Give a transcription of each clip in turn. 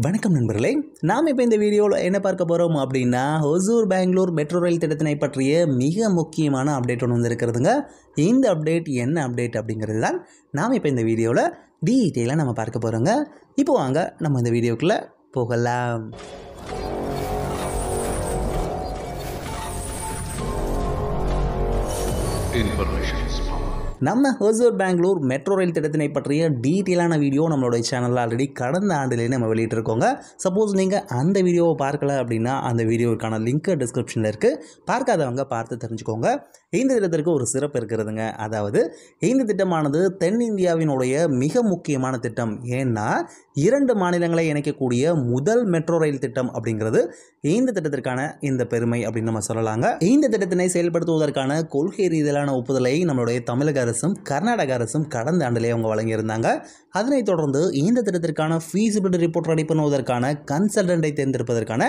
வணக்கம் நண்பர்களே, நாம் இப்போ இந்த வீடியோவில் என்ன பார்க்க போகிறோம் அப்படின்னா, ஒசூர் பெங்களூர் மெட்ரோ ரயில் திட்டத்தினை பற்றிய மிக முக்கியமான அப்டேட் ஒன்று வந்திருக்கிறதுங்க. இந்த அப்டேட் என்ன அப்டேட் அப்படிங்கிறது தான் நாம் இப்போ இந்த வீடியோவில் டீட்டெயிலாக நம்ம பார்க்க போகிறோங்க. இப்போ வாங்க நம்ம இந்த வீடியோக்குள்ளே போகலாம். நம்ம ஒசூர் பெங்களூர் மெட்ரோ ரயில் திட்டத்தினை பற்றிய டீட்டெயிலான வீடியோ நம்மளுடைய சேனலில் ஆல்ரெடி கடந்த ஆண்டிலே நம்ம வெளியிட்டிருக்கோங்க. சப்போஸ் நீங்கள் அந்த வீடியோவை பார்க்கல அப்படின்னா அந்த வீடியோவுக்கான லிங்க் டிஸ்கிரிப்ஷனில் இருக்குது. பார்க்காதவங்க பார்த்து தெரிஞ்சுக்கோங்க. இந்த திட்டத்திற்கு ஒரு சிறப்பு இருக்கிறதுங்க. அதாவது இந்த திட்டமானது தென்னிந்தியாவினுடைய மிக முக்கியமான திட்டம். ஏன்னா 2 மாநிலங்களை இணைக்கக்கூடிய முதல் மெட்ரோ ரயில் திட்டம் அப்படிங்கிறது இந்த திட்டத்திற்கான இந்த பெருமை அப்படின்னு நம்ம சொல்லலாங்க. இந்த திட்டத்தினை செயல்படுத்துவதற்கான கொள்கை ரீதியிலான ஒப்புதலை நம்மளுடைய தமிழக அரசும் கர்நாடக அரசும் கடந்த ஆண்டிலே அவங்க வழங்கியிருந்தாங்க. அதனைத் தொடர்ந்து இந்த திட்டத்திற்கான ஃபீஸிபிலிட்டி ரிப்போர்ட் ரெடி பண்ணுவதற்கான கன்சல்டண்டை தேர்ந்தெடுப்பதற்கான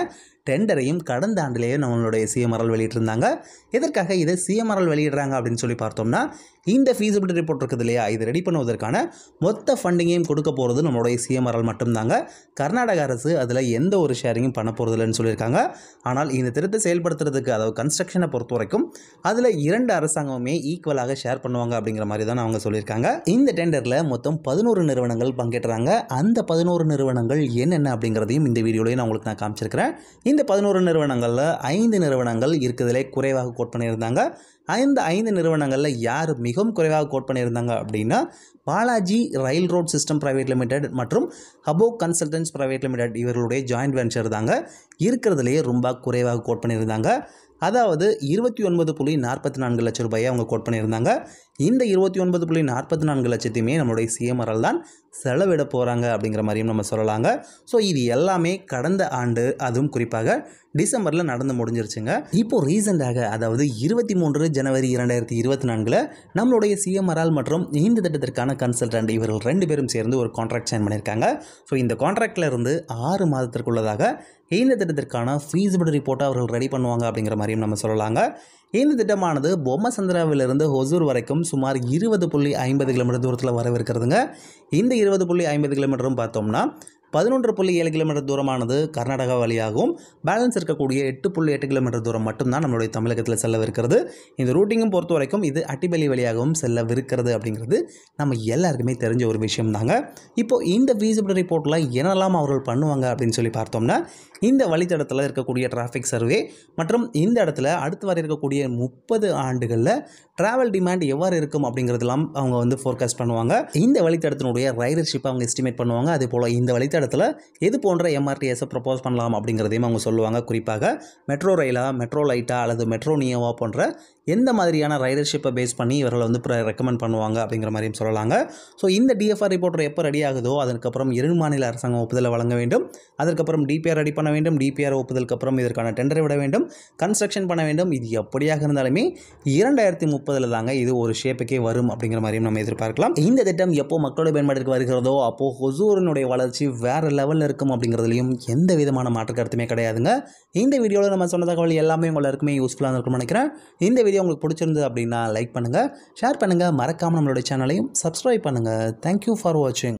டெண்டரையும் கடந்த ஆண்டிலேயே நம்மளுடைய சிஎம்ஆர்எல் வெளியிட்டிருந்தாங்க. எதற்காக இதை சிஎம்ஆர்எல் வெளியிடுறாங்க அப்படின்னு சொல்லி பார்த்தோம்னா, இந்த ஃபீஸிபிலிட்டி ரிப்போர்ட் இருக்குது இல்லையா, இது ரெடி பண்ணுவதற்கான மொத்த ஃபண்டிங்கையும் கொடுக்க போகிறது நம்மளுடைய சிஎம்ஆர்எல் மட்டும்தாங்க. கர்நாடக அரசு அதில் எந்த ஒரு ஷேரிங்கும் பண்ண போகிறது இல்லைன்னு சொல்லியிருக்காங்க. ஆனால் இந்த திட்டத்தை செயல்படுத்துறதுக்கு, அதாவது கன்ஸ்ட்ரக்ஷனை பொறுத்த வரைக்கும் அதில் 2 அரசாங்கமுமே ஈக்குவலாக ஷேர் பண்ணுவாங்க அப்படிங்கிற மாதிரி தான் அவங்க சொல்லியிருக்காங்க. இந்த டெண்டரில் மொத்தம் 11 நிறுவனங்கள் பங்கேற்றாங்க. அந்த 11 நிறுவனங்கள் என்னென்ன அப்படிங்கிறதையும் இந்த வீடியோலையும் நான் உங்களுக்கு காமிச்சிருக்கிறேன். இந்த 11 நிறுவனங்களில் 5 நிறுவனங்கள் இருக்கிறதுலே குறைவாக கோட் பண்ணியிருந்தாங்க. அந்த 5 நிறுவனங்களில் யார் மிகவும் குறைவாக கோட் பண்ணியிருந்தாங்க அப்படின்னா, பாலாஜி ரயில் ரோட் சிஸ்டம் பிரைவேட் லிமிடெட் மற்றும் ஹபோ கன்சல்டன்ஸ் பிரைவேட் லிமிடெட் இவர்களுடைய ஜாயிண்ட் வெஞ்சர் தாங்க இருக்கிறதுலேயே ரொம்ப குறைவாக கோட் பண்ணியிருந்தாங்க. அதாவது 29.44 லட்சம் ரூபாயை அவங்க கோட் பண்ணியிருந்தாங்க. இந்த 29.44 லட்சத்தையுமே நம்மளுடைய சிஎம்ஆர்எல் தான் செலவிட போகிறாங்க அப்படிங்கிற மாதிரியும் நம்ம சொல்லலாங்க. ஸோ இது எல்லாமே கடந்த ஆண்டு, அதுவும் குறிப்பாக டிசம்பரில் நடந்து முடிஞ்சிருச்சுங்க. இப்போது ரீசெண்டாக, அதாவது 23 ஜனவரி 2024 நம்மளுடைய சிஎம்ஆர்எல் மற்றும் இந்த திட்டத்திற்கான கன்சல்டன்ட் இவர்கள் 2 பேரும் சேர்ந்து ஒரு கான்ட்ராக்ட் சைன் பண்ணியிருக்காங்க. ஸோ இந்த கான்ட்ராக்டில் இருந்து 6 மாதத்திற்குள்ளதாக இந்த திட்டத்திற்கான ஃபீஸிபிலிட்டி ரிப்போர்ட்டை அவர்கள் ரெடி பண்ணுவாங்க அப்படிங்கிற மாதிரியும் நம்ம சொல்லலாங்க. இந்த திட்டமானது பொம்மசந்திராவிலிருந்து ஒசூர் வரைக்கும் சுமார் 20.50 கிலோமீட்டர் தூரத்தில் வரவிருக்கிறதுங்க. இந்த 20.50 கிலோமீட்டரும் பார்த்தோம்னா 11.7 கிலோமீட்டர் தூரமானது கர்நாடகா வழியாகவும், பேலன்ஸ் இருக்கக்கூடிய 8.8 கிலோமீட்டர் தூரம் மட்டும்தான் நம்மளுடைய தமிழகத்தில் செல்லவிருக்கிறது. இந்த ரூட்டிங்கும் பொறுத்த வரைக்கும் இது அட்டிபலி வழியாகவும் செல்லவிருக்கிறது அப்படிங்கிறது நம்ம எல்லாருக்குமே தெரிஞ்ச ஒரு விஷயம் தாங்க. இப்போது இந்த ஃபீஸிபிலிட்டி ரிப்போர்ட்டில் என்னெல்லாம் அவர்கள் பண்ணுவாங்க அப்படின்னு சொல்லி பார்த்தோம்னா, இந்த வழித்தடத்தில் இருக்கக்கூடிய டிராஃபிக் சர்வே மற்றும் இந்த இடத்துல அடுத்து வர இருக்கக்கூடிய 30 ஆண்டுகளில் டிராவல் டிமாண்ட் எவ்வாறு இருக்கும் அப்படிங்கிறதுலாம் அவங்க ஃபோர்காஸ்ட் பண்ணுவாங்க. இந்த வழித்தடத்தினுடைய ரைடர்ஷிப்பை அவங்க எஸ்டிமேட் பண்ணுவாங்க. அதே போல் இந்த வழித்தடத்தில் எது போன்ற எம்ஆர்டிஎஸை ப்ரப்போஸ் பண்ணலாம் அப்படிங்கிறதையும் அவங்க சொல்லுவாங்க. குறிப்பாக மெட்ரோ ரயிலா, மெட்ரோ லைட்டா அல்லது மெட்ரோ நியோவா போன்ற எந்த மாதிரியான ரைடர்ஷிப்பை பேஸ் பண்ணி இவர்களை ரெக்கமெண்ட் பண்ணுவாங்க அப்படிங்கிற மாதிரியும் சொல்லலாங்க. ஸோ இந்த டிஎஃப்ஆர் ரிப்போர்ட் எப்போ ரெடி ஆகுதோ அதுக்கப்புறம் 2 மாநில அரசாங்கம் ஒப்புதலை வழங்க வேண்டும். அதற்கப்புறம் டிபிஆர் ரெடி பண்ண வேண்டும். டிபிஆர் ஒப்புதலுக்கு அப்புறம் இதற்கான டெண்டரை விட வேண்டும், கன்ஸ்ட்ரக்ஷன் பண்ண வேண்டும். இது எப்படியாக இருந்தாலுமே 2030 தாங்க இது ஒரு ஷேப்புக்கே வரும் அப்படிங்கிற மாதிரியும் நம்ம எதிர்பார்க்கலாம். இந்த திட்டம் எப்போ மக்களுடைய பயன்பாட்டிற்கு வருகிறதோ அப்போது ஒசூரினுடைய வளர்ச்சி வேறு லெவலில் இருக்கும் அப்படிங்கிறதுலையும் எந்த விதமான மாற்று கருத்துமே கிடையாதுங்க. இந்த வீடியோவில் நம்ம சொன்ன தகவல் எல்லாமே எல்லாருக்குமே யூஸ்ஃபுல்லாக இருக்கும்னு நினைக்கிறேன். இந்த வீடியோ உங்களுக்கு பிடிச்சிருந்தது அப்படின்னா லைக் பண்ணுங்கள், ஷேர் பண்ணுங்கள், மறக்காமல் நம்மளுடைய சேனலையும் சப்ஸ்கிரைப் பண்ணுங்கள். தேங்க்யூ ஃபார் வாட்சிங்.